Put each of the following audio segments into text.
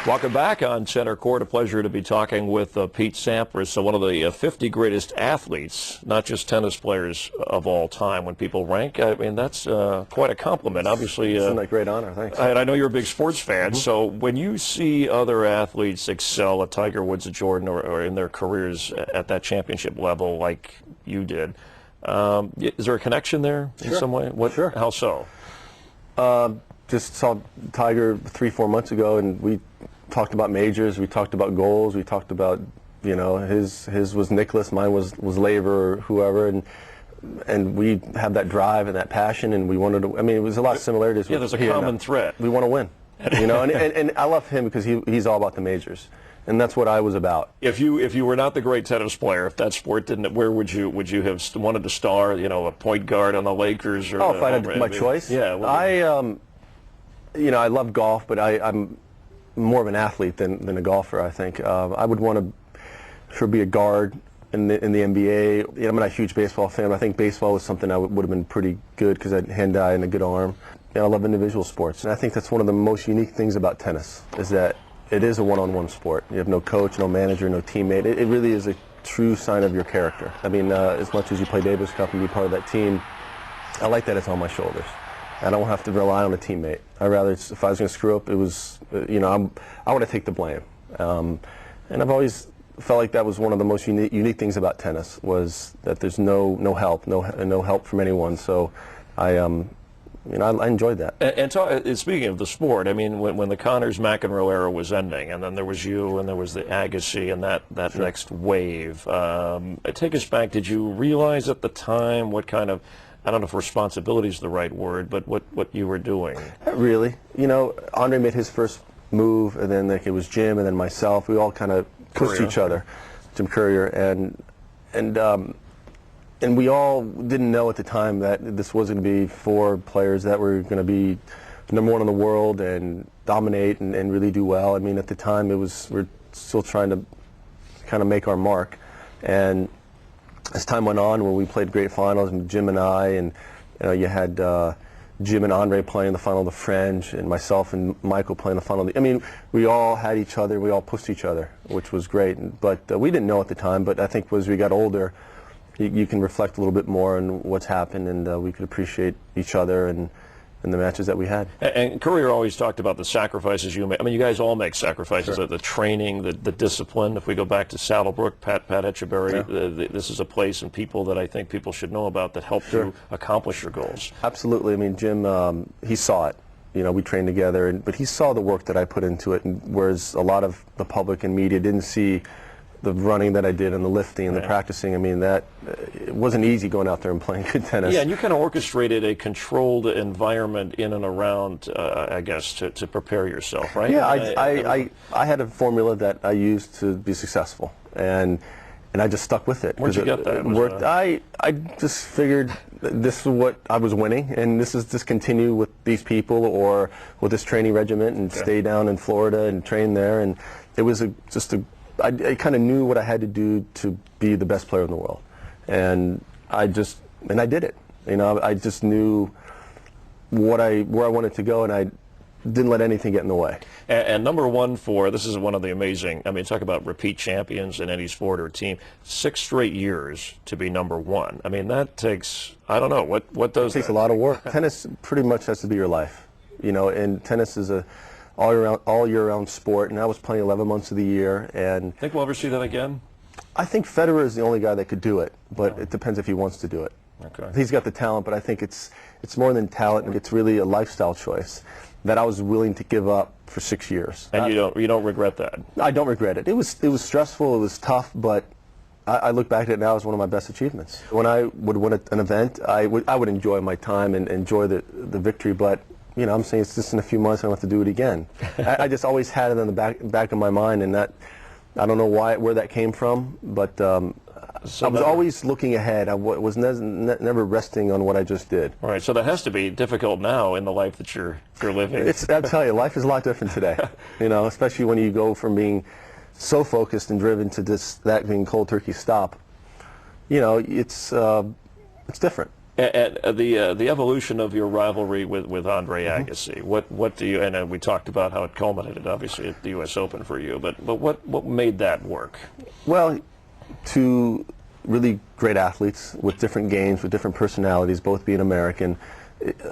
Welcome back on Center Court. A pleasure to be talking with Pete Sampras, one of the 50 greatest athletes, not just tennis players of all time. When people rank, I mean, that's quite a compliment. Obviously, it's a great honor. Thanks. I know you're a big sports fan, so when you see other athletes excel at Tiger Woods, at Jordan, or in their careers at that championship level, like you did, is there a connection there in some way? Sure. How so? Just saw Tiger 3-4 months ago, and we talked about majors, we talked about goals, we talked about, you know, his was Nicklaus, mine was Laver or whoever, and we have that drive and that passion, and we wanted to, I mean, it was a lot of similarities. Yeah, there's a common thread. We want to win, you know, and I love him because he's all about the majors. And that's what I was about. If you were not the great tennis player, if that sport didn't, where would you have wanted to star? You know, a point guard on the Lakers, or if I had my choice. Yeah, you know, I love golf, but I'm more of an athlete than a golfer. I think I would want to be a guard in the NBA. You know, I'm not a huge baseball fan, but I think baseball was something I would have been pretty good because I had hand-eye and a good arm. You know, I love individual sports, and I think that's one of the most unique things about tennis is that it is a one-on-one sport. You have no coach, no manager, no teammate. It really is a true sign of your character. I mean, as much as you play Davis Cup and be part of that team, I like that it's on my shoulders. I don't have to rely on a teammate. I'd rather, if I was going to screw up, it was, you know, I want to take the blame. And I've always felt like that was one of the most unique things about tennis, was that there's no help from anyone. So you know, I enjoyed that. And speaking of the sport, I mean, when the Connors-McEnroe era was ending, and then there was you, and there was the Agassi, and that Sure. next wave, take us back. Did you realize at the time what kind of, I don't know if responsibility is the right word, but what you were doing? Not really. You know, Andre made his first move, and then like, it was Jim, and then myself. We all kind of pushed each other. Jim Courier, and we all didn't know at the time that this was going to be 4 players that were going to be #1 in the world and dominate and really do well. I mean, at the time, we're still trying to kind of make our mark. And as time went on, when we played great finals, and Jim and I, and you know, you had Jim and Andre playing the final of the French, and myself and Michael playing the final. I mean, we all had each other. We all pushed each other, which was great. But we didn't know at the time. But I think as we got older, you can reflect a little bit more on what's happened, and we could appreciate each other and the matches that we had. And Courier always talked about the sacrifices you make. I mean, you guys all make sacrifices. Sure. The training, the discipline. If we go back to Saddlebrook, Pat Etcheberry, this is a place and people that I think people should know about that helped you accomplish your goals. Absolutely. I mean, Jim, he saw it. You know, we trained together, but he saw the work that I put into it, and whereas a lot of the public and media didn't see the running that I did and the lifting and the practicing. I mean, it wasn't easy going out there and playing good tennis. Yeah, and you kind of orchestrated a controlled environment in and around, I guess, to prepare yourself, right? Yeah, I had a formula that I used to be successful, and I just stuck with it. Where'd you get that? It worked. I just figured this is what I was winning, and this is just continue with these people or with this training regiment and stay down in Florida and train there, and it was I kind of knew what I had to do to be the best player in the world, and I did it. You know, I just knew where I wanted to go, and I didn't let anything get in the way. And #1 this is one of the amazing. I mean, talk about repeat champions in any sport or team. 6 straight years to be #1. I mean, that takes, I don't know what does. It takes a lot of work. Tennis pretty much has to be your life. You know, and tennis is a all year round sport, and I was playing 11 months of the year. And think we'll ever see that again? I think Federer is the only guy that could do it, but it depends if he wants to do it. Okay. He's got the talent, but I think it's more than talent, and it's really a lifestyle choice that I was willing to give up for 6 years. And you don't regret that? I don't regret it. It was stressful, it was tough, but I look back at it now as one of my best achievements. When I would win an event, I would enjoy my time and enjoy the victory, but you know, I'm saying it's just in a few months I don't have to do it again. I just always had it in the back of my mind, and that I don't know where that came from, but I was always looking ahead. I was never resting on what I just did. All right, so that has to be difficult now in the life that you're living. I'll tell you, life is a lot different today. You know, especially when you go from being so focused and driven to that being cold turkey stop. You know, it's different. And the evolution of your rivalry with Andre Agassi, what do you, and we talked about how it culminated obviously at the U.S. Open for you, but what made that work? Well, two really great athletes with different games, with different personalities, both being American.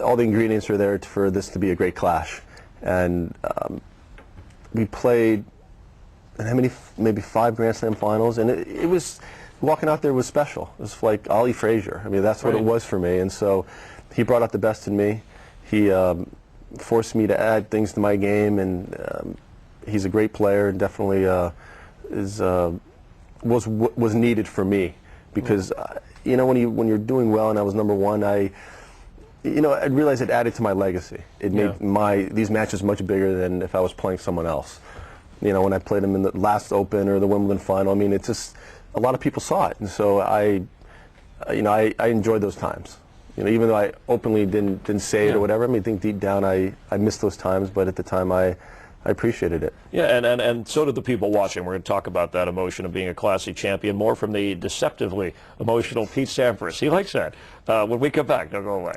All the ingredients are there for this to be a great clash. And we played how many, maybe 5 Grand Slam finals, and it was, walking out there was special. It was like Ali Frazier. I mean, that's what it was for me. And so he brought out the best in me. He forced me to add things to my game, and he's a great player, and definitely was needed for me, because you know, when you're doing well, and I was #1, I realized it added to my legacy. It made these matches much bigger than if I was playing someone else. You know, when I played him in the last Open or the Wimbledon final, I mean, it's just, a lot of people saw it, and so I enjoyed those times. You know, even though I openly didn't say it or whatever, I mean, I think deep down I missed those times, but at the time I appreciated it. Yeah, and so did the people watching. We're going to talk about that emotion of being a classy champion, more from the deceptively emotional Pete Sampras. He likes that. When we come back, don't go away.